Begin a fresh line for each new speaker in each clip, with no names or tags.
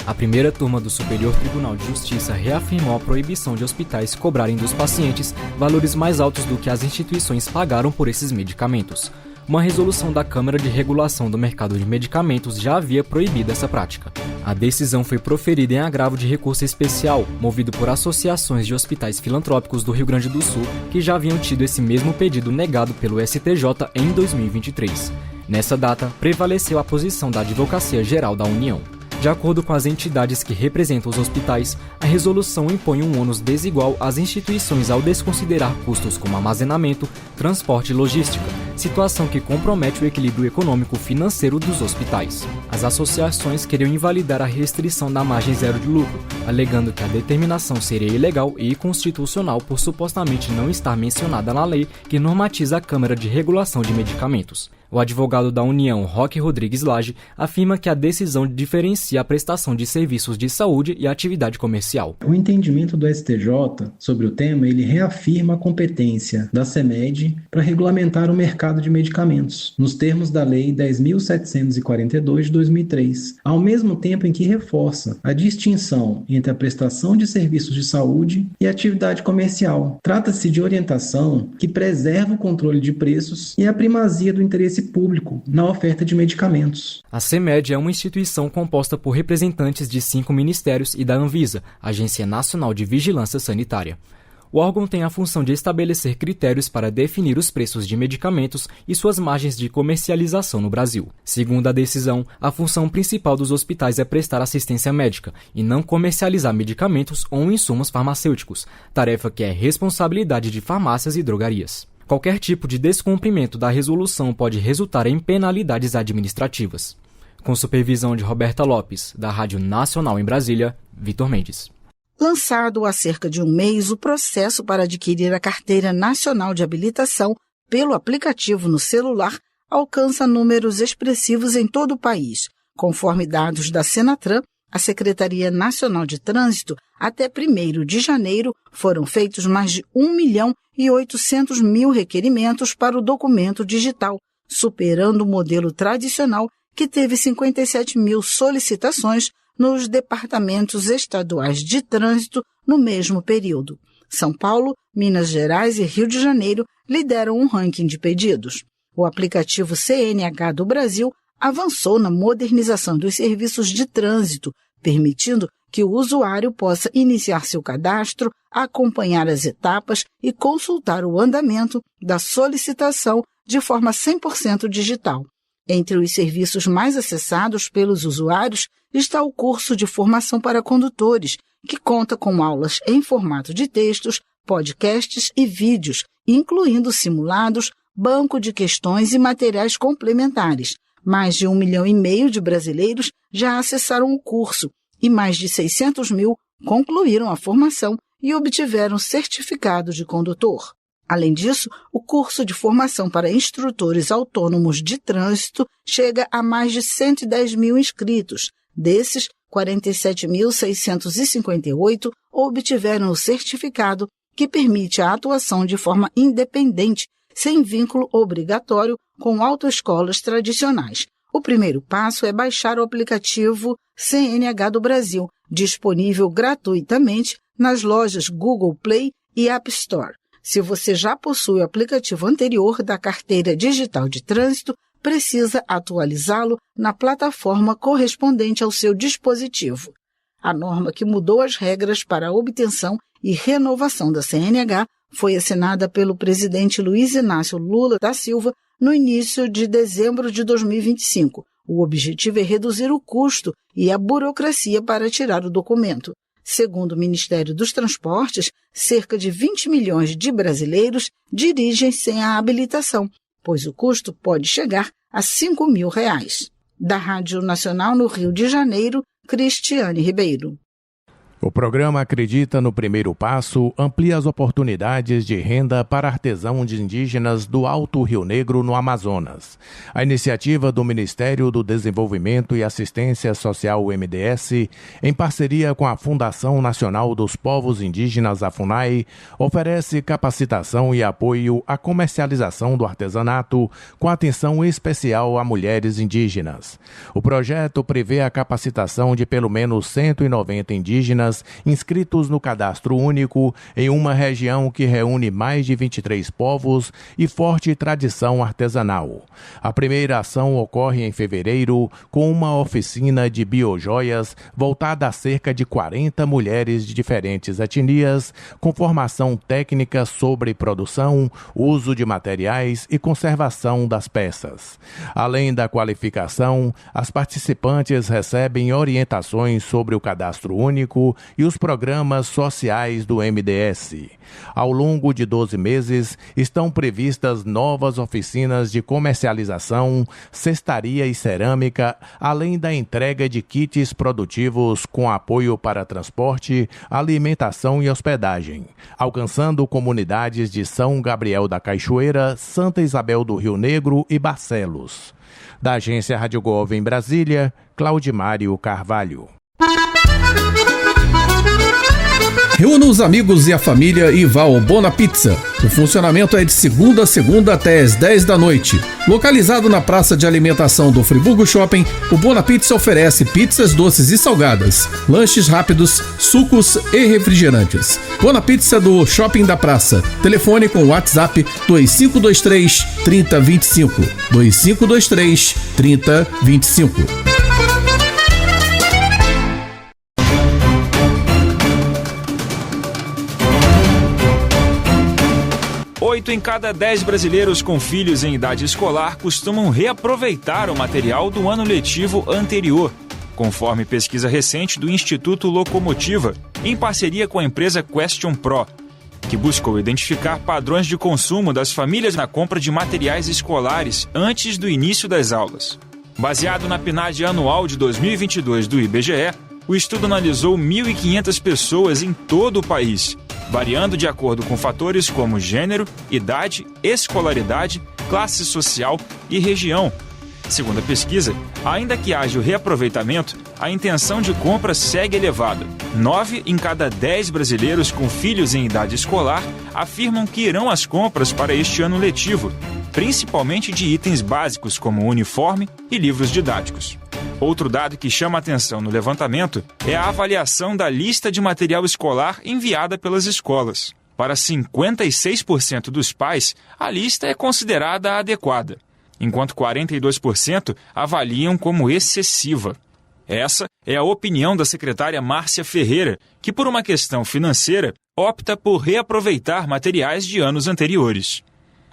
A primeira turma do Superior Tribunal de Justiça reafirmou a proibição de hospitais cobrarem dos pacientes valores mais altos do que as instituições pagaram por esses medicamentos. Uma resolução da Câmara de Regulação do Mercado de Medicamentos já havia proibido essa prática. A decisão foi proferida em agravo de recurso especial, movido por associações de hospitais filantrópicos do Rio Grande do Sul, que já haviam tido esse mesmo pedido negado pelo STJ em 2023. Nessa data, prevaleceu a posição da Advocacia Geral da União. De acordo com as entidades que representam os hospitais, a resolução impõe um ônus desigual às instituições ao desconsiderar custos como armazenamento, transporte e logística, situação que compromete o equilíbrio econômico-financeiro dos hospitais. As associações queriam invalidar a restrição da margem zero de lucro, alegando que a determinação seria ilegal e inconstitucional por supostamente não estar mencionada na lei que normatiza a Câmara de Regulação de Medicamentos. O advogado da União, Roque Rodrigues Lage, afirma que a decisão diferencia a prestação de serviços de saúde e a atividade comercial.
O entendimento do STJ sobre o tema, ele reafirma a competência da CMED para regulamentar o mercado de medicamentos, nos termos da Lei 10.742 de 2003, ao mesmo tempo em que reforça a distinção entre a prestação de serviços de saúde e a atividade comercial. Trata-se de orientação que preserva o controle de preços e a primazia do interesse público na oferta de medicamentos.
A CMED é uma instituição composta por representantes de 5 ministérios e da Anvisa, Agência Nacional de Vigilância Sanitária. O órgão tem a função de estabelecer critérios para definir os preços de medicamentos e suas margens de comercialização no Brasil. Segundo a decisão, a função principal dos hospitais é prestar assistência médica e não comercializar medicamentos ou insumos farmacêuticos, tarefa que é responsabilidade de farmácias e drogarias. Qualquer tipo de descumprimento da resolução pode resultar em penalidades administrativas. Com supervisão de Roberta Lopes, da Rádio Nacional em Brasília, Vitor Mendes.
Lançado há cerca de um mês, o processo para adquirir a Carteira Nacional de Habilitação pelo aplicativo no celular alcança números expressivos em todo o país. Conforme dados da Senatran, a Secretaria Nacional de Trânsito, até 1º de janeiro, foram feitos mais de 1.800.000 requerimentos para o documento digital, superando o modelo tradicional que teve 57.000 solicitações nos departamentos estaduais de trânsito no mesmo período. São Paulo, Minas Gerais e Rio de Janeiro lideram um ranking de pedidos. O aplicativo CNH do Brasil avançou na modernização dos serviços de trânsito, permitindo que o usuário possa iniciar seu cadastro, acompanhar as etapas e consultar o andamento da solicitação de forma 100% digital. Entre os serviços mais acessados pelos usuários está o curso de formação para condutores, que conta com aulas em formato de textos, podcasts e vídeos, incluindo simulados, banco de questões e materiais complementares. Mais de 1,5 milhão de brasileiros já acessaram o curso e mais de 600.000 concluíram a formação e obtiveram certificado de condutor. Além disso, o curso de formação para instrutores autônomos de trânsito chega a mais de 110.000 inscritos. Desses, 47.658 obtiveram o certificado que permite a atuação de forma independente, sem vínculo obrigatório com autoescolas tradicionais. O primeiro passo é baixar o aplicativo CNH do Brasil, disponível gratuitamente nas lojas Google Play e App Store. Se você já possui o aplicativo anterior da Carteira Digital de Trânsito, precisa atualizá-lo na plataforma correspondente ao seu dispositivo. A norma que mudou as regras para a obtenção e renovação da CNH foi assinada pelo presidente Luiz Inácio Lula da Silva no início de dezembro de 2025. O objetivo é reduzir o custo e a burocracia para tirar o documento. Segundo o Ministério dos Transportes, cerca de 20 milhões de brasileiros dirigem sem a habilitação, pois o custo pode chegar a R$ 5.000. Da Rádio Nacional no Rio de Janeiro, Cristiane Ribeiro.
O programa acredita no primeiro passo, amplia as oportunidades de renda para artesãos indígenas do Alto Rio Negro, no Amazonas. A iniciativa do Ministério do Desenvolvimento e Assistência Social, MDS, em parceria com a Fundação Nacional dos Povos Indígenas, a FUNAI, oferece capacitação e apoio à comercialização do artesanato, com atenção especial a mulheres indígenas. O projeto prevê a capacitação de pelo menos 190 indígenas inscritos no Cadastro Único em uma região que reúne mais de 23 povos e forte tradição artesanal. A primeira ação ocorre em fevereiro com uma oficina de biojoias voltada a cerca de 40 mulheres de diferentes etnias, com formação técnica sobre produção, uso de materiais e conservação das peças. Além da qualificação, as participantes recebem orientações sobre o Cadastro Único e os programas sociais do MDS. Ao longo de 12 meses, estão previstas novas oficinas de comercialização, cestaria e cerâmica, além da entrega de kits produtivos com apoio para transporte, alimentação e hospedagem, alcançando comunidades de São Gabriel da Cachoeira, Santa Isabel do Rio Negro e Barcelos. Da agência Rádio Gov em Brasília, Claudimário Carvalho.
Reúna os amigos e a família e vá ao Bona Pizza. O funcionamento é de segunda a segunda até às 10 da noite. Localizado na praça de alimentação do Friburgo Shopping, o Bona Pizza oferece pizzas doces e salgadas, lanches rápidos, sucos e refrigerantes. Bona Pizza do Shopping da Praça. Telefone com WhatsApp 2523 3025. 2523 3025.
8 em cada 10 brasileiros com filhos em idade escolar costumam reaproveitar o material do ano letivo anterior, conforme pesquisa recente do Instituto Locomotiva, em parceria com a empresa Question Pro, que buscou identificar padrões de consumo das famílias na compra de materiais escolares antes do início das aulas. Baseado na PNAD anual de 2022 do IBGE, o estudo analisou 1.500 pessoas em todo o país, variando de acordo com fatores como gênero, idade, escolaridade, classe social e região. Segundo a pesquisa, ainda que haja o reaproveitamento, a intenção de compra segue elevada. 9 em cada 10 brasileiros com filhos em idade escolar afirmam que irão às compras para este ano letivo, principalmente de itens básicos como uniforme e livros didáticos. Outro dado que chama atenção no levantamento é a avaliação da lista de material escolar enviada pelas escolas. Para 56% dos pais, a lista é considerada adequada, enquanto 42% avaliam como excessiva. Essa é a opinião da secretária Márcia Ferreira, que por uma questão financeira opta por reaproveitar materiais de anos anteriores.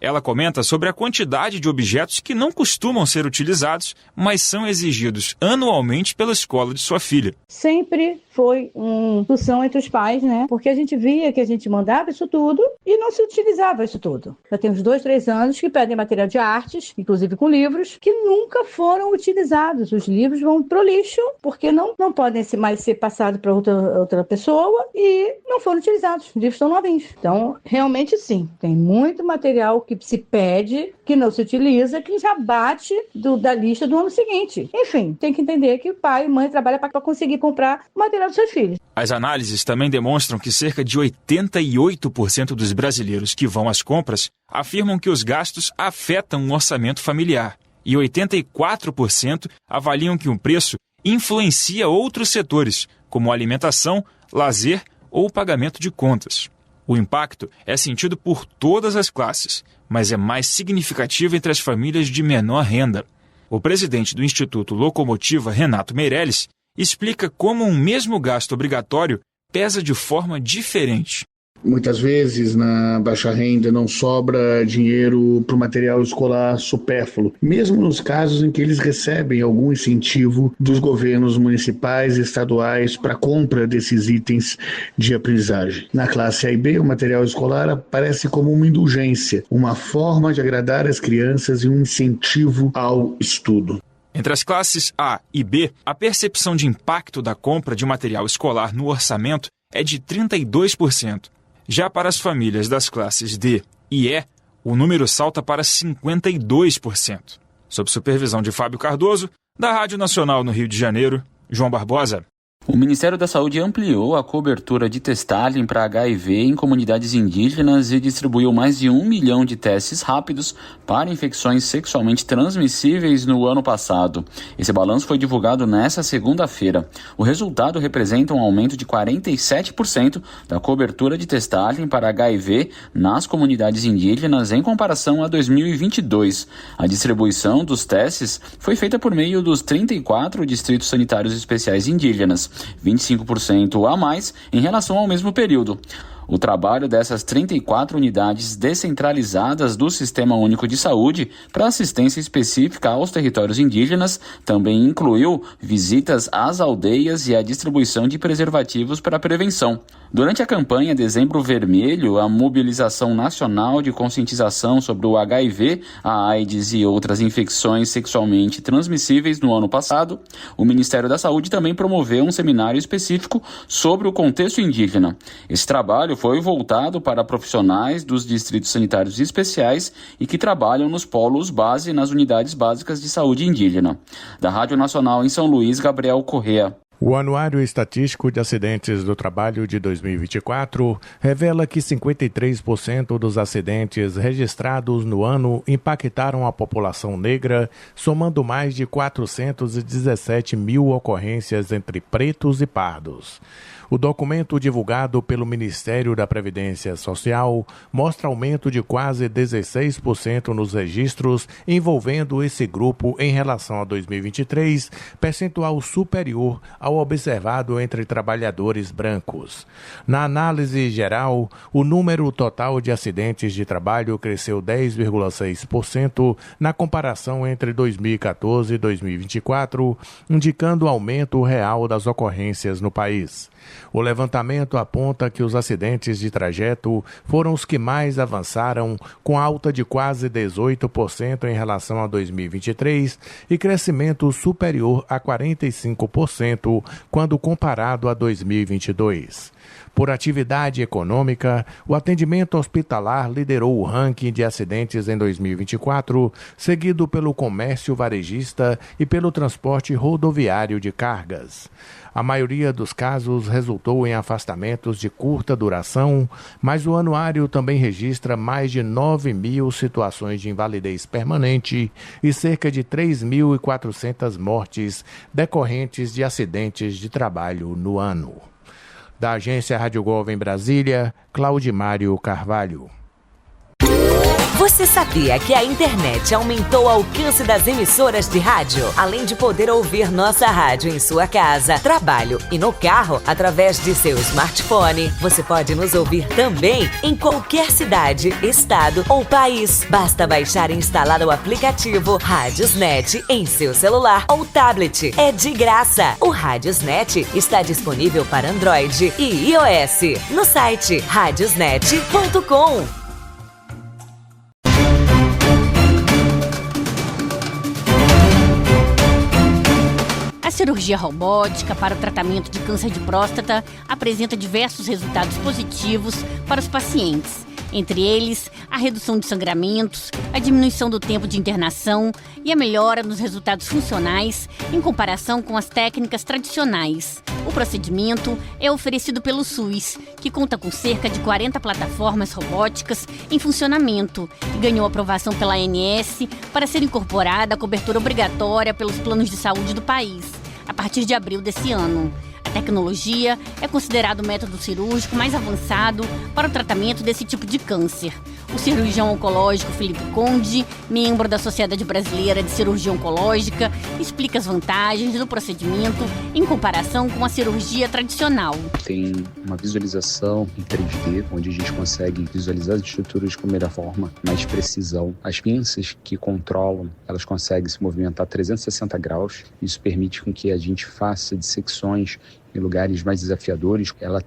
Ela comenta sobre a quantidade de objetos que não costumam ser utilizados, mas são exigidos anualmente pela escola de sua filha.
Sempre foi uma discussão entre os pais, né? Porque a gente via que a gente mandava isso tudo e não se utilizava isso tudo. Já tem uns 2, 3 anos que pedem material de artes, inclusive com livros, que nunca foram utilizados. Os livros vão pro lixo porque não podem mais ser passados para outra pessoa e não foram utilizados. Os livros estão novinhos. Então, realmente sim, tem muito material que se pede, que não se utiliza, que já bate da lista do ano seguinte. Enfim, tem que entender que o pai e mãe trabalham para conseguir comprar o material dos seus filhos.
As análises também demonstram que cerca de 88% dos brasileiros que vão às compras afirmam que os gastos afetam o orçamento familiar e 84% avaliam que o preço influencia outros setores, como alimentação, lazer ou pagamento de contas. O impacto é sentido por todas as classes, mas é mais significativo entre as famílias de menor renda. O presidente do Instituto Locomotiva, Renato Meirelles, explica como um mesmo gasto obrigatório pesa de forma diferente.
Muitas vezes, na baixa renda, não sobra dinheiro para o material escolar supérfluo, mesmo nos casos em que eles recebem algum incentivo dos governos municipais e estaduais para a compra desses itens de aprendizagem. Na classe A e B, o material escolar aparece como uma indulgência, uma forma de agradar as crianças e um incentivo ao estudo.
Entre as classes A e B, a percepção de impacto da compra de material escolar no orçamento é de 32%. Já para as famílias das classes D e E, o número salta para 52%. Sob supervisão de Fábio Cardoso, da Rádio Nacional no Rio de Janeiro, João Barbosa.
O Ministério da Saúde ampliou a cobertura de testagem para HIV em comunidades indígenas e distribuiu mais de 1 milhão de testes rápidos para infecções sexualmente transmissíveis no ano passado. Esse balanço foi divulgado nesta segunda-feira. O resultado representa um aumento de 47% da cobertura de testagem para HIV nas comunidades indígenas em comparação a 2022. A distribuição dos testes foi feita por meio dos 34 distritos sanitários especiais indígenas, 25% a mais em relação ao mesmo período. O trabalho dessas 34 unidades descentralizadas do Sistema Único de Saúde para assistência específica aos territórios indígenas também incluiu visitas às aldeias e a distribuição de preservativos para a prevenção. Durante a campanha Dezembro Vermelho, a mobilização nacional de conscientização sobre o HIV, a AIDS e outras infecções sexualmente transmissíveis no ano passado, o Ministério da Saúde também promoveu um seminário específico sobre o contexto indígena. Esse trabalho foi voltado para profissionais dos distritos sanitários especiais e que trabalham nos polos base nas unidades básicas de saúde indígena. Da Rádio Nacional em São Luís, Gabriel Correa.
O Anuário Estatístico de Acidentes do Trabalho de 2024 revela que 53% dos acidentes registrados no ano impactaram a população negra, somando mais de 417 mil ocorrências entre pretos e pardos. O documento divulgado pelo Ministério da Previdência Social mostra aumento de quase 16% nos registros envolvendo esse grupo em relação a 2023, percentual superior ao observado entre trabalhadores brancos. Na análise geral, o número total de acidentes de trabalho cresceu 10,6% na comparação entre 2014 e 2024, indicando aumento real das ocorrências no país. O levantamento aponta que os acidentes de trajeto foram os que mais avançaram, com alta de quase 18% em relação a 2023 e crescimento superior a 45% quando comparado a 2022. Por atividade econômica, o atendimento hospitalar liderou o ranking de acidentes em 2024, seguido pelo comércio varejista e pelo transporte rodoviário de cargas. A maioria dos casos resultou em afastamentos de curta duração, mas o anuário também registra mais de 9 mil situações de invalidez permanente e cerca de 3.400 mortes decorrentes de acidentes de trabalho no ano. Da Agência Rádio Gov em Brasília, Claudimário Carvalho.
Você sabia que a internet aumentou o alcance das emissoras de rádio? Além de poder ouvir nossa rádio em sua casa, trabalho e no carro, através de seu smartphone, você pode nos ouvir também em qualquer cidade, estado ou país. Basta baixar e instalar o aplicativo Radiosnet em seu celular ou tablet. É de graça. O Radiosnet está disponível para Android e iOS no site radiosnet.com.
A cirurgia robótica para o tratamento de câncer de próstata apresenta diversos resultados positivos para os pacientes. Entre eles, a redução de sangramentos, a diminuição do tempo de internação e a melhora nos resultados funcionais em comparação com as técnicas tradicionais. O procedimento é oferecido pelo SUS, que conta com cerca de 40 plataformas robóticas em funcionamento e ganhou aprovação pela ANS para ser incorporada à cobertura obrigatória pelos planos de saúde do país, a partir de abril desse ano. A tecnologia é considerado o método cirúrgico mais avançado para o tratamento desse tipo de câncer. O cirurgião oncológico Felipe Conde, membro da Sociedade Brasileira de Cirurgia Oncológica, explica as vantagens do procedimento em comparação com a cirurgia tradicional.
Tem uma visualização em 3D, onde a gente consegue visualizar as estruturas com melhor forma, mais precisão. As pinças que controlam, elas conseguem se movimentar 360 graus. Isso permite com que a gente faça dissecções em lugares mais desafiadores. Ela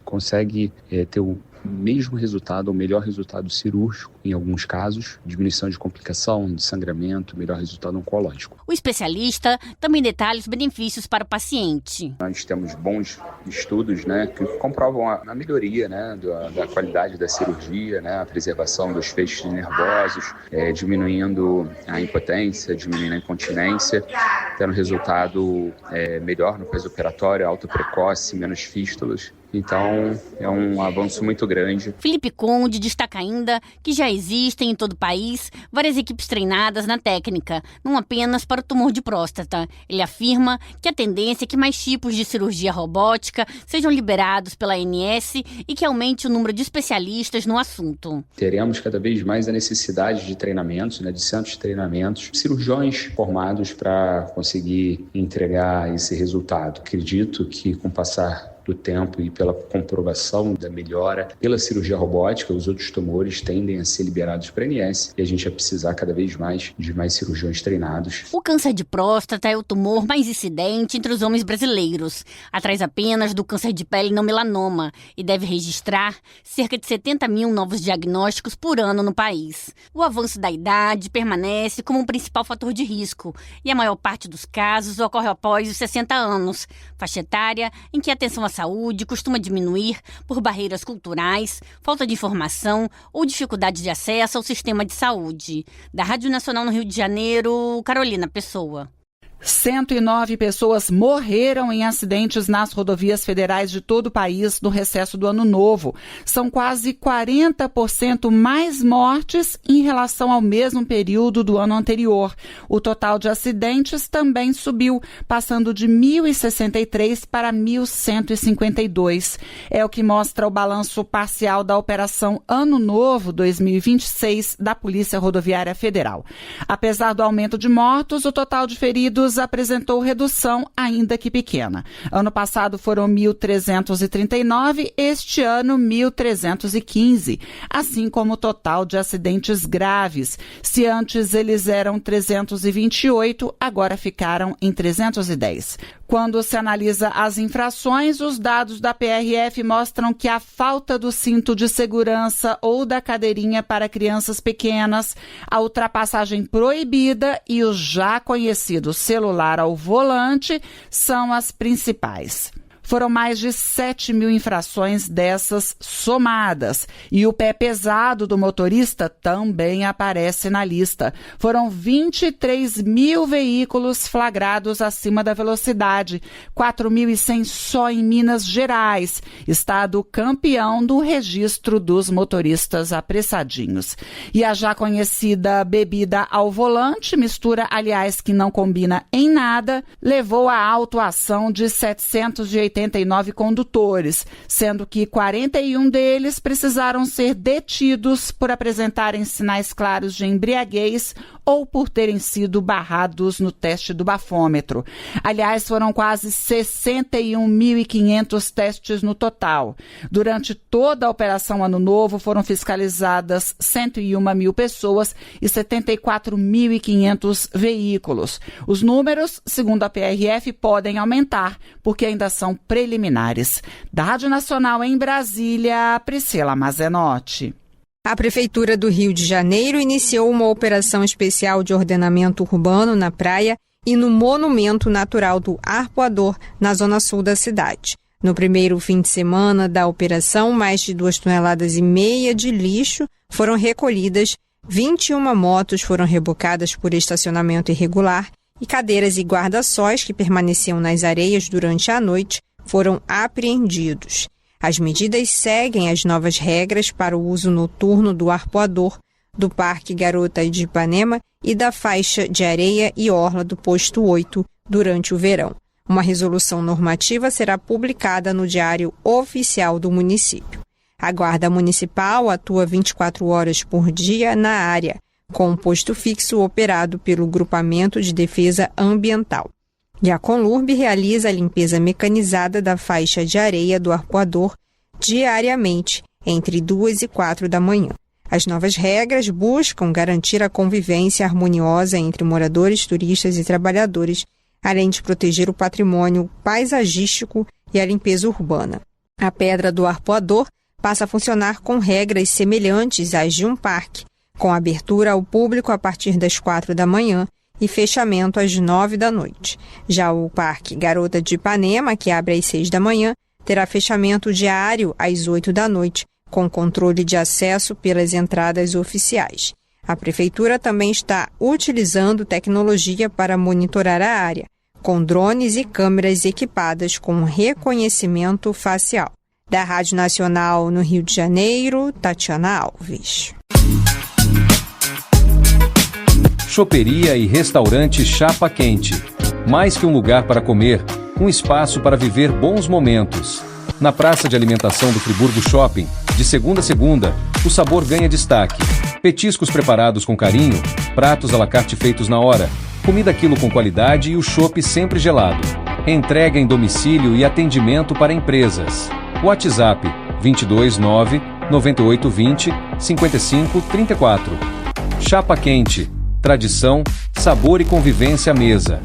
consegue ter o mesmo resultado, ou melhor resultado cirúrgico, em alguns casos, diminuição de complicação, de sangramento, melhor resultado oncológico.
O especialista também detalha os benefícios para o paciente.
Nós temos bons estudos, né, que comprovam a melhoria, né, da qualidade da cirurgia, né, a preservação dos feixes nervosos, diminuindo a impotência, diminuindo a incontinência, tendo resultado melhor no pós-operatório, alta precoce, menos fístulas. Então, é um avanço muito grande.
Felipe Conde destaca ainda que já existem em todo o país várias equipes treinadas na técnica, não apenas para o tumor de próstata. Ele afirma que a tendência é que mais tipos de cirurgia robótica sejam liberados pela ANS e que aumente o número de especialistas no assunto.
Teremos cada vez mais a necessidade de treinamentos, né, de centros de treinamentos, cirurgiões formados para conseguir entregar esse resultado. Acredito que com o passar do tempo e pela comprovação da melhora pela cirurgia robótica, os outros tumores tendem a ser liberados para a ANS e a gente vai precisar cada vez mais de mais cirurgiões treinados.
O câncer de próstata é o tumor mais incidente entre os homens brasileiros, atrás apenas do câncer de pele não melanoma, e deve registrar cerca de 70 mil novos diagnósticos por ano no país. O avanço da idade permanece como um principal fator de risco e a maior parte dos casos ocorre após os 60 anos, faixa etária em que a atenção à saúde costuma diminuir por barreiras culturais, falta de informação ou dificuldade de acesso ao sistema de saúde. Da Rádio Nacional no Rio de Janeiro, Carolina Pessoa.
109 pessoas morreram em acidentes nas rodovias federais de todo o país no recesso do Ano Novo. São quase 40% mais mortes em relação ao mesmo período do ano anterior. O total de acidentes também subiu, passando de 1.063 para 1.152. É o que mostra o balanço parcial da Operação Ano Novo 2026 da Polícia Rodoviária Federal. Apesar do aumento de mortos, o total de feridos apresentou redução, ainda que pequena. Ano passado foram 1.339, este ano 1.315, assim como o total de acidentes graves. Se antes eles eram 328, agora ficaram em 310. Quando se analisa as infrações, os dados da PRF mostram que a falta do cinto de segurança ou da cadeirinha para crianças pequenas, a ultrapassagem proibida e o já conhecido celular ao volante são as principais. Foram mais de 7 mil infrações dessas somadas. E o pé pesado do motorista também aparece na lista. Foram 23 mil veículos flagrados acima da velocidade, 4.100 só em Minas Gerais, estado campeão do registro dos motoristas apressadinhos. E a já conhecida bebida ao volante, mistura, aliás, que não combina em nada, levou à autuação de 789 condutores, sendo que 41 deles precisaram ser detidos por apresentarem sinais claros de embriaguez ou por terem sido barrados no teste do bafômetro. Aliás, foram quase 61.500 testes no total. Durante toda a Operação Ano Novo, foram fiscalizadas 101 mil pessoas e 74.500 veículos. Os números, segundo a PRF, podem aumentar, porque ainda são preliminares. Da Rádio Nacional em Brasília, Priscila Mazenotti.
A Prefeitura do Rio de Janeiro iniciou uma operação especial de ordenamento urbano na praia e no Monumento Natural do Arpoador, na zona sul da cidade. No primeiro fim de semana da operação, mais de 2,5 toneladas de lixo foram recolhidas, 21 motos foram rebocadas por estacionamento irregular e cadeiras e guarda-sóis que permaneciam nas areias durante a noite foram apreendidos. As medidas seguem as novas regras para o uso noturno do arpoador, do Parque Garota de Ipanema e da faixa de areia e orla do Posto 8 durante o verão. Uma resolução normativa será publicada no Diário Oficial do município. A Guarda Municipal atua 24 horas por dia na área, com um posto fixo operado pelo Grupamento de Defesa Ambiental. E a Conlurb realiza a limpeza mecanizada da faixa de areia do arpoador diariamente, entre 2 e 4 da manhã. As novas regras buscam garantir a convivência harmoniosa entre moradores, turistas e trabalhadores, além de proteger o patrimônio paisagístico e a limpeza urbana. A pedra do arpoador passa a funcionar com regras semelhantes às de um parque, com abertura ao público a partir das 4 da manhã e fechamento às 9 da noite. Já o Parque Garota de Ipanema, que abre às 6 da manhã, terá fechamento diário às 8 da noite, com controle de acesso pelas entradas oficiais. A Prefeitura também está utilizando tecnologia para monitorar a área, com drones e câmeras equipadas com reconhecimento facial. Da Rádio Nacional no Rio de Janeiro, Tatiana Alves.
Choperia e restaurante Chapa Quente. Mais que um lugar para comer, um espaço para viver bons momentos. Na praça de alimentação do Friburgo Shopping, de segunda a segunda, o sabor ganha destaque. Petiscos preparados com carinho, pratos à la carte feitos na hora, comida quilo com qualidade e o chopp sempre gelado. Entrega em domicílio e atendimento para empresas. WhatsApp 229 9820 5534. Chapa Quente. Tradição, sabor e convivência à mesa.